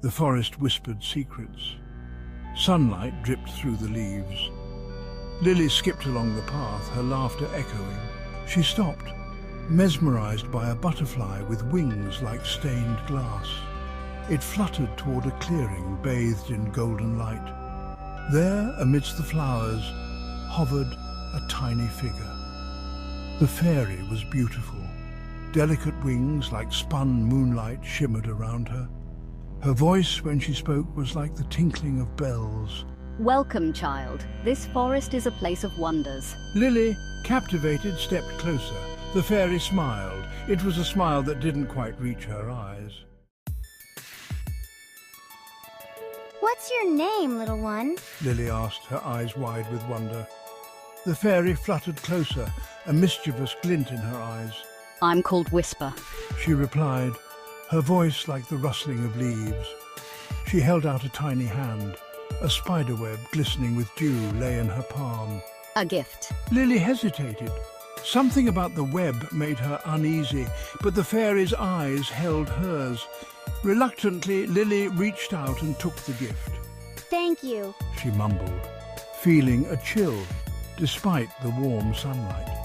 The forest whispered secrets. Sunlight dripped through the leaves. Lily skipped along the path, her laughter echoing. She stopped, mesmerized by a butterfly with wings like stained glass. It fluttered toward a clearing bathed in golden light. There, amidst the flowers, hovered a tiny figure. The fairy was beautiful. Delicate wings like spun moonlight shimmered around her. Her voice, when she spoke, was like the tinkling of bells. Welcome, child. This forest is a place of wonders. Lily, captivated, stepped closer. The fairy smiled. It was a smile that didn't quite reach her eyes. What's your name, little one? Lily asked, her eyes wide with wonder. The fairy fluttered closer, a mischievous glint in her eyes. I'm called Whisper. She replied, her voice like the rustling of leaves. She held out a tiny hand. A spiderweb glistening with dew lay in her palm. A gift. Lily hesitated. Something about the web made her uneasy, but the fairy's eyes held hers. Reluctantly, Lily reached out and took the gift. Thank you, She mumbled, feeling a chill despite the warm sunlight.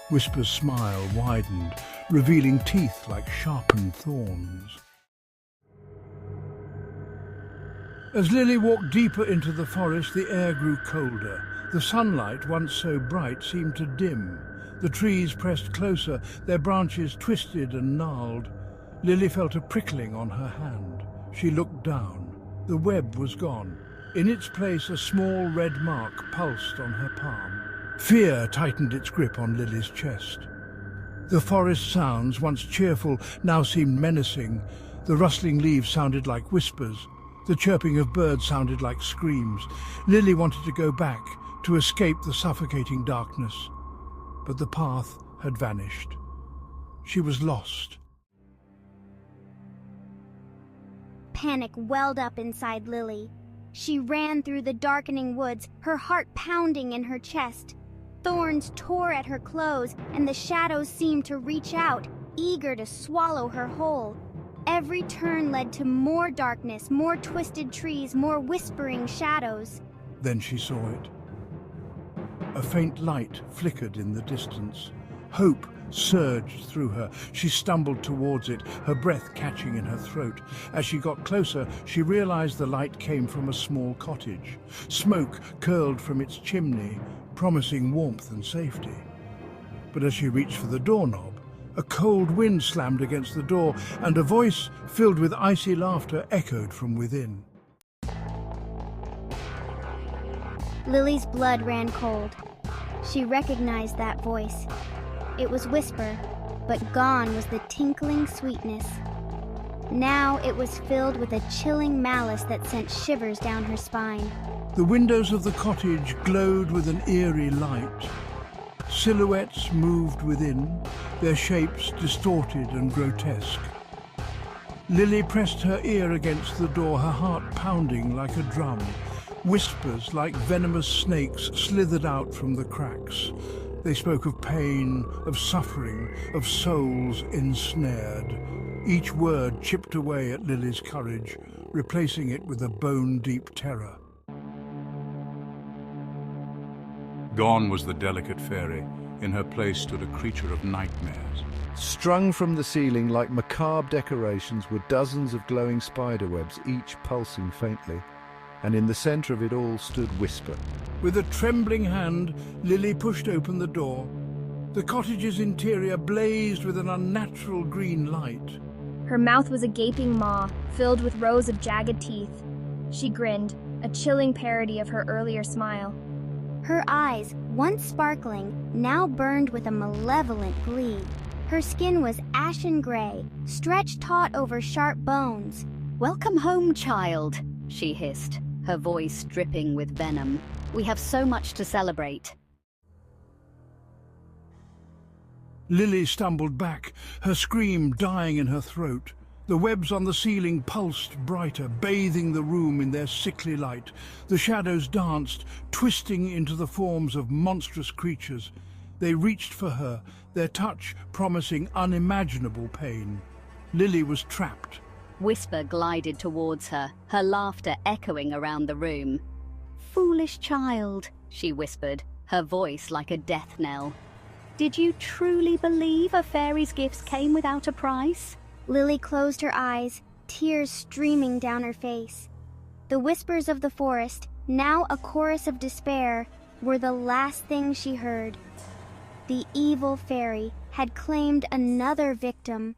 Whisper's smile widened, revealing teeth like sharpened thorns. As Lily walked deeper into the forest, the air grew colder. The sunlight, once so bright, seemed to dim. The trees pressed closer, their branches twisted and gnarled. Lily felt a prickling on her hand. She looked down. The web was gone. In its place, a small red mark pulsed on her palm. Fear tightened its grip on Lily's chest. The forest sounds, once cheerful, now seemed menacing. The rustling leaves sounded like whispers. The chirping of birds sounded like screams. Lily wanted to go back, to escape the suffocating darkness. But the path had vanished. She was lost. Panic welled up inside Lily. She ran through the darkening woods, her heart pounding in her chest. Thorns tore at her clothes, and the shadows seemed to reach out, eager to swallow her whole. Every turn led to more darkness, more twisted trees, more whispering shadows. Then she saw it. A faint light flickered in the distance. Hope surged through her. She stumbled towards it, her breath catching in her throat. As she got closer, she realized the light came from a small cottage. Smoke curled from its chimney, promising warmth and safety. But as she reached for the doorknob, a cold wind slammed against the door, and a voice filled with icy laughter echoed from within. Lily's blood ran cold. She recognized that voice. It was Whisper, but gone was the tinkling sweetness. Now it was filled with a chilling malice that sent shivers down her spine. The windows of the cottage glowed with an eerie light. Silhouettes moved within, their shapes distorted and grotesque. Lily pressed her ear against the door, her heart pounding like a drum. Whispers like venomous snakes slithered out from the cracks. They spoke of pain, of suffering, of souls ensnared. Each word chipped away at Lily's courage, replacing it with a bone-deep terror. Gone was the delicate fairy. In her place stood a creature of nightmares. Strung from the ceiling like macabre decorations were dozens of glowing spiderwebs, each pulsing faintly. And in the center of it all stood Whisper. With a trembling hand, Lily pushed open the door. The cottage's interior blazed with an unnatural green light. Her mouth was a gaping maw, filled with rows of jagged teeth. She grinned, a chilling parody of her earlier smile. Her eyes, once sparkling, now burned with a malevolent glee. Her skin was ashen gray, stretched taut over sharp bones. Welcome home, child, she hissed, her voice dripping with venom. We have so much to celebrate. Lily stumbled back, her scream dying in her throat. The webs on the ceiling pulsed brighter, bathing the room in their sickly light. The shadows danced, twisting into the forms of monstrous creatures. They reached for her, their touch promising unimaginable pain. Lily was trapped, Whisper glided towards her, her laughter echoing around the room. "Foolish child," she whispered, her voice like a death knell. "Did you truly believe a fairy's gifts came without a price?" Lily closed her eyes, tears streaming down her face. The whispers of the forest, now a chorus of despair, were the last thing she heard. The evil fairy had claimed another victim,